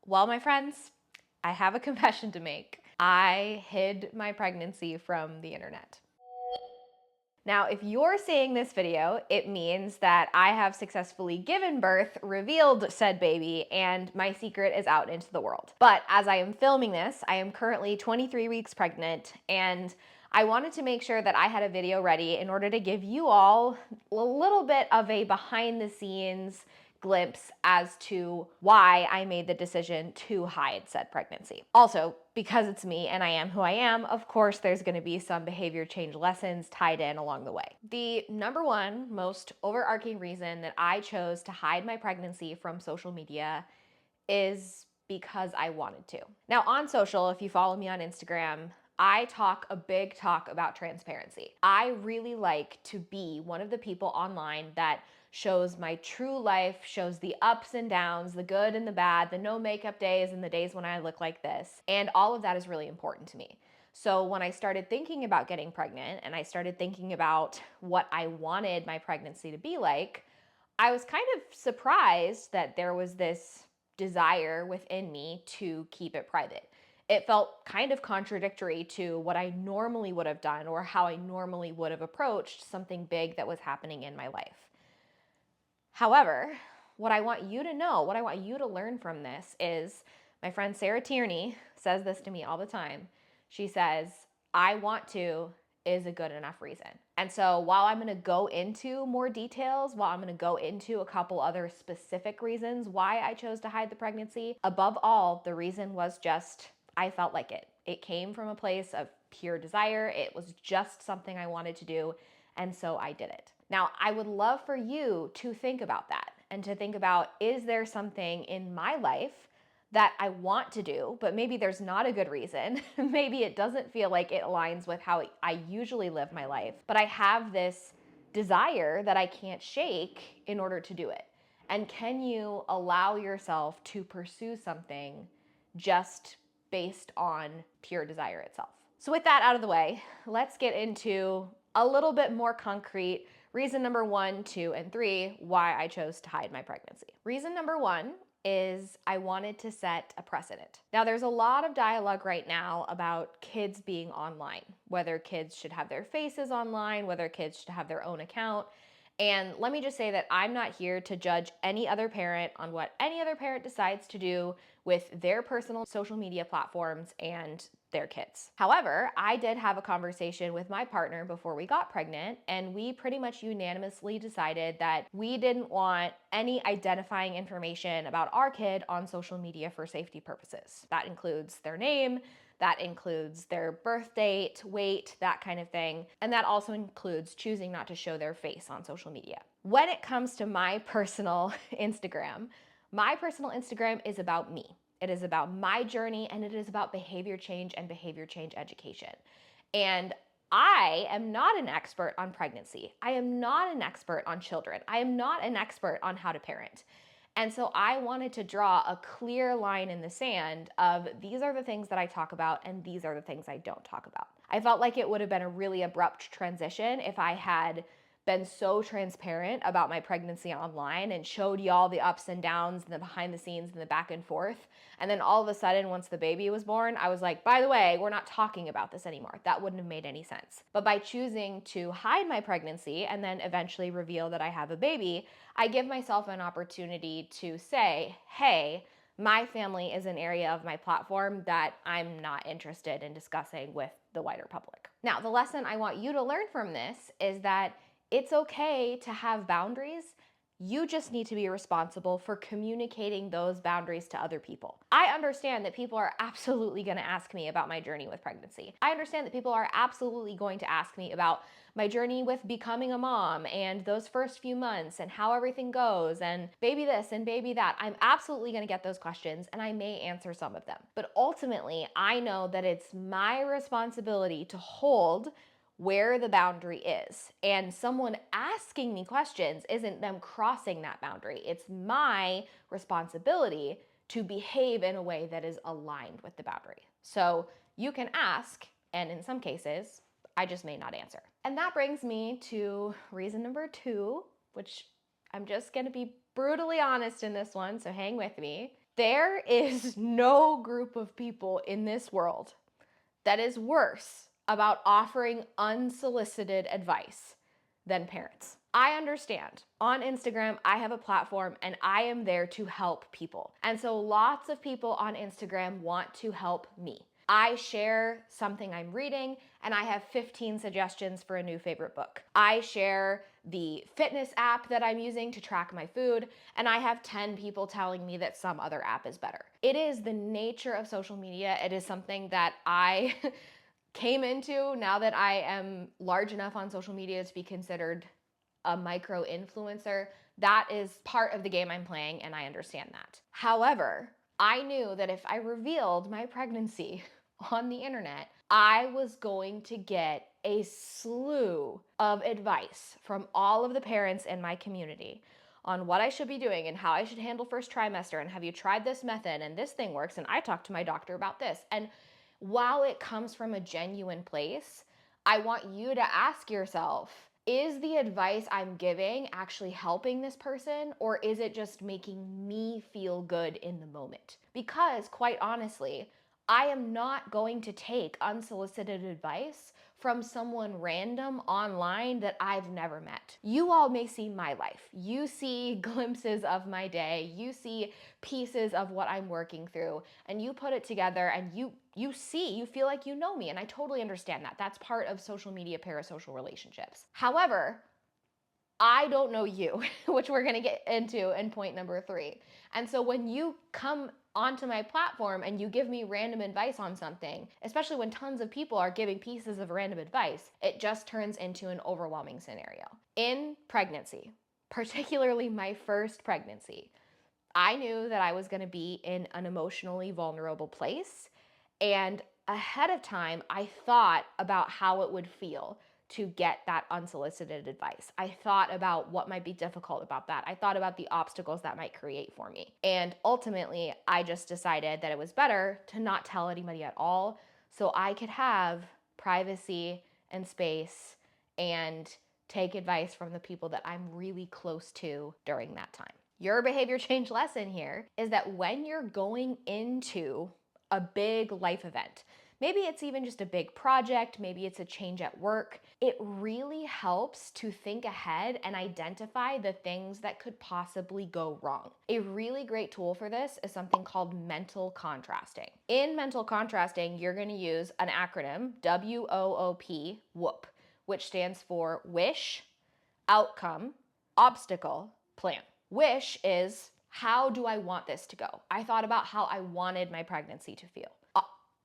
Well, my friends, I have a confession to make. I hid my pregnancy from the internet. Now, if you're seeing this video, it means that I have successfully given birth, revealed said baby, and my secret is out into the world. But as I am filming this, I am currently 23 weeks pregnant, and I wanted to make sure that I had a video ready in order to give you all a little bit of a behind the scenes glimpse as to why I made the decision to hide said pregnancy. Also, because it's me and I am who I am, of course, there's going to be some behavior change lessons tied in along the way. The number one most overarching reason that I chose to hide my pregnancy from social media is because I wanted to. Now, on social, if you follow me on Instagram, I talk a big talk about transparency. I really like to be one of the people online that shows my true life, shows the ups and downs, the good and the bad, the no makeup days and the days when I look like this. And all of that is really important to me. So when I started thinking about getting pregnant and I started thinking about what I wanted my pregnancy to be like, I was kind of surprised that there was this desire within me to keep it private. It felt kind of contradictory to what I normally would have done or how I normally would have approached something big that was happening in my life. However, what I want you to know, what I want you to learn from this is my friend Sarah Tierney says this to me all the time. She says, I want to is a good enough reason. And so while I'm gonna go into more details, while I'm gonna go into a couple other specific reasons why I chose to hide the pregnancy, above all, the reason was just I felt like it. It came from a place of pure desire. It was just something I wanted to do. And so I did it. Now, I would love for you to think about that and to think about, is there something in my life that I want to do, but maybe there's not a good reason. Maybe it doesn't feel like it aligns with how I usually live my life, but I have this desire that I can't shake in order to do it. And can you allow yourself to pursue something just based on pure desire itself? So with that out of the way, let's get into a little bit more concrete reason number 1, 2, and 3 why I chose to hide my pregnancy. Reason number 1 is I wanted to set a precedent. Now, there's a lot of dialogue right now about kids being online, whether kids should have their faces online, whether kids should have their own account. And let me just say that I'm not here to judge any other parent on what any other parent decides to do with their personal social media platforms and their kids. However, I did have a conversation with my partner before we got pregnant, and we pretty much unanimously decided that we didn't want any identifying information about our kid on social media for safety purposes. That includes their name, that includes their birth date, weight, that kind of thing. And that also includes choosing not to show their face on social media. When it comes to my personal Instagram is about me. It is about my journey, and it is about behavior change and behavior change education. And I am not an expert on pregnancy. I am not an expert on children. I am not an expert on how to parent. And so I wanted to draw a clear line in the sand of these are the things that I talk about and these are the things I don't talk about. I felt like it would have been a really abrupt transition if I had been so transparent about my pregnancy online and showed y'all the ups and downs and the behind the scenes and the back and forth. And then all of a sudden, once the baby was born, I was like, by the way, we're not talking about this anymore. That wouldn't have made any sense. But by choosing to hide my pregnancy and then eventually reveal that I have a baby, I give myself an opportunity to say, hey, my family is an area of my platform that I'm not interested in discussing with the wider public. Now, the lesson I want you to learn from this is that it's okay to have boundaries. You just need to be responsible for communicating those boundaries to other people. I understand that people are absolutely going to ask me about my journey with pregnancy. I understand that people are absolutely going to ask me about my journey with becoming a mom and those first few months and how everything goes and baby this and baby that. I'm absolutely going to get those questions, and I may answer some of them. But ultimately, I know that it's my responsibility to hold where the boundary is. And someone asking me questions isn't them crossing that boundary. It's my responsibility to behave in a way that is aligned with the boundary. So you can ask, and in some cases, I just may not answer. And that brings me to reason number 2, which I'm just gonna be brutally honest in this one, so hang with me. There is no group of people in this world that is worse about offering unsolicited advice than parents. I understand. On Instagram, I have a platform and I am there to help people. And so lots of people on Instagram want to help me. I share something I'm reading and I have 15 suggestions for a new favorite book. I share the fitness app that I'm using to track my food, and I have 10 people telling me that some other app is better. It is the nature of social media. It is something that I came into now that I am large enough on social media to be considered a micro influencer. That is part of the game I'm playing, and I understand that. However, I knew that if I revealed my pregnancy on the internet, I was going to get a slew of advice from all of the parents in my community on what I should be doing and how I should handle first trimester, and have you tried this method, and this thing works, and I talked to my doctor about this. And while it comes from a genuine place, I want you to ask yourself, is the advice I'm giving actually helping this person, or is it just making me feel good in the moment? Because quite honestly, I am not going to take unsolicited advice from someone random online that I've never met. You all may see my life. You see glimpses of my day. You see pieces of what I'm working through, and you put it together and you feel like you know me, and I totally understand that. That's part of social media parasocial relationships. However, I don't know you, which we're going to get into in point number 3. And so when you come onto my platform and you give me random advice on something, especially when tons of people are giving pieces of random advice, it just turns into an overwhelming scenario. In pregnancy, particularly my first pregnancy, I knew that I was going to be in an emotionally vulnerable place. And ahead of time, I thought about how it would feel to get that unsolicited advice. I thought about what might be difficult about that. I thought about the obstacles that might create for me. And ultimately, I just decided that it was better to not tell anybody at all so I could have privacy and space and take advice from the people that I'm really close to during that time. Your behavior change lesson here is that when you're going into a big life event, maybe it's even just a big project, maybe it's a change at work, it really helps to think ahead and identify the things that could possibly go wrong. A really great tool for this is something called mental contrasting. In mental contrasting, you're going to use an acronym, WOOP, WOOP, which stands for wish, outcome, obstacle, plan. Wish is, how do I want this to go? I thought about how I wanted my pregnancy to feel.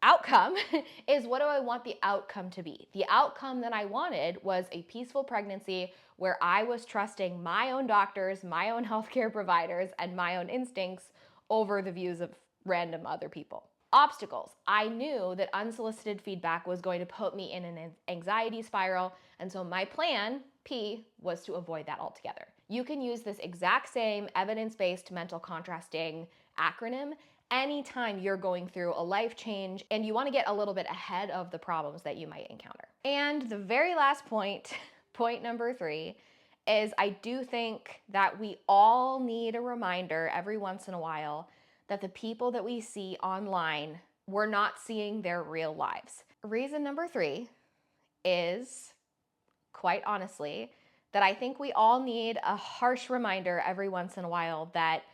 Outcome is, what do I want the outcome to be? The outcome that I wanted was a peaceful pregnancy where I was trusting my own doctors, my own healthcare providers, and my own instincts over the views of random other people. Obstacles. I knew that unsolicited feedback was going to put me in an anxiety spiral, and so my plan, P, was to avoid that altogether. You can use this exact same evidence-based mental contrasting acronym anytime you're going through a life change and you want to get a little bit ahead of the problems that you might encounter. And the very last point, point number 3, is I do think that we all need a reminder every once in a while that the people that we see online, we're not seeing their real lives. Reason number 3 is, quite honestly, that I think we all need a harsh reminder every once in a while that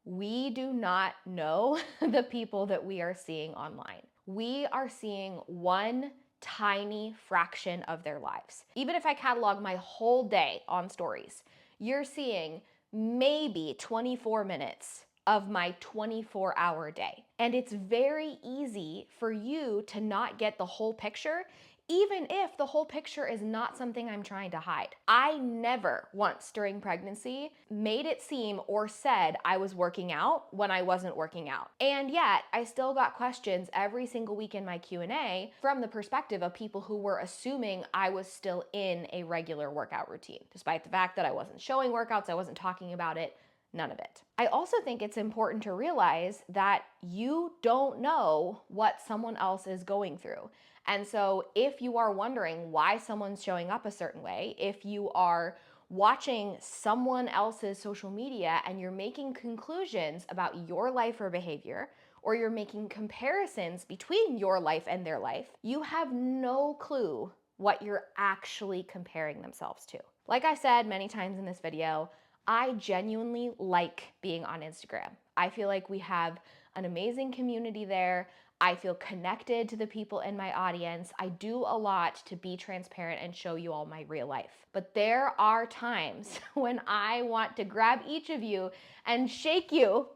we do not know the people that we are seeing online. We are seeing one tiny fraction of their lives. Even if I catalog my whole day on stories, you're seeing maybe 24 minutes of my 24-hour day. And it's very easy for you to not get the whole picture, even if the whole picture is not something I'm trying to hide. I never once during pregnancy made it seem or said I was working out when I wasn't working out. And yet, I still got questions every single week in my Q&A from the perspective of people who were assuming I was still in a regular workout routine, despite the fact that I wasn't showing workouts, I wasn't talking about it. None of it. I also think it's important to realize that you don't know what someone else is going through. And so if you are wondering why someone's showing up a certain way, if you are watching someone else's social media and you're making conclusions about your life or behavior, or you're making comparisons between your life and their life, you have no clue what you're actually comparing themselves to. Like I said many times in this video, I genuinely like being on Instagram. I feel like we have an amazing community there. I feel connected to the people in my audience. I do a lot to be transparent and show you all my real life. But there are times when I want to grab each of you and shake you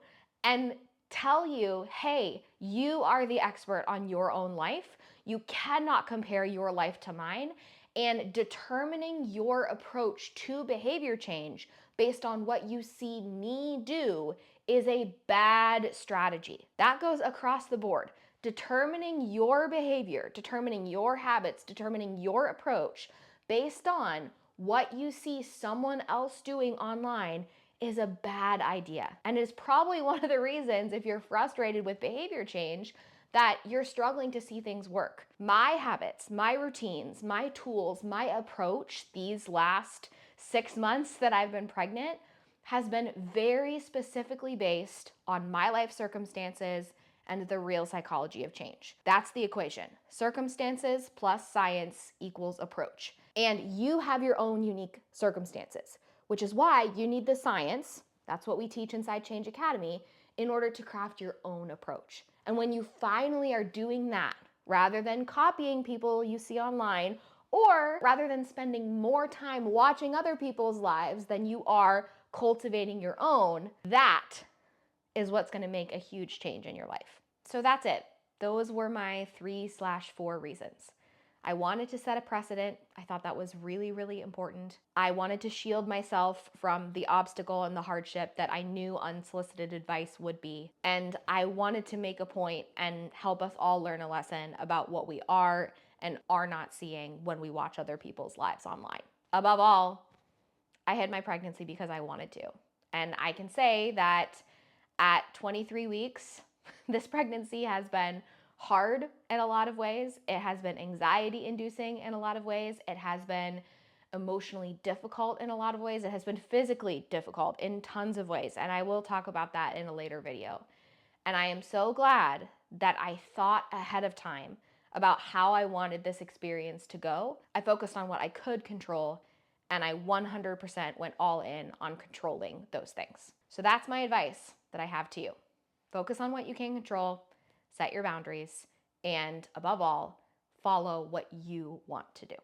and tell you, hey, you are the expert on your own life. You cannot compare your life to mine. And determining your approach to behavior change based on what you see me do is a bad strategy. That goes across the board. Determining your behavior, determining your habits, determining your approach based on what you see someone else doing online is a bad idea. And is probably one of the reasons, if you're frustrated with behavior change, that you're struggling to see things work. My habits, my routines, my tools, my approach these last 6 months that I've been pregnant has been very specifically based on my life circumstances and the real psychology of change. That's the equation. Circumstances plus science equals approach. And you have your own unique circumstances, which is why you need the science, that's what we teach inside Change Academy, in order to craft your own approach. And when you finally are doing that, rather than copying people you see online, or rather than spending more time watching other people's lives than you are cultivating your own, that is what's going to make a huge change in your life. So that's it. Those were my 3/4 reasons. I wanted to set a precedent. I thought that was really, really important. I wanted to shield myself from the obstacle and the hardship that I knew unsolicited advice would be. And I wanted to make a point and help us all learn a lesson about what we are and are not seeing when we watch other people's lives online. Above all, I hid my pregnancy because I wanted to. And I can say that at 23 weeks, this pregnancy has been hard in a lot of ways. It has been anxiety inducing in a lot of ways. It has been emotionally difficult in a lot of ways. It has been physically difficult in tons of ways. And I will talk about that in a later video. And I am so glad that I thought ahead of time about how I wanted this experience to go. I focused on what I could control, and I 100% went all in on controlling those things. So that's my advice that I have to you. Focus on what you can control, set your boundaries, and above all, follow what you want to do.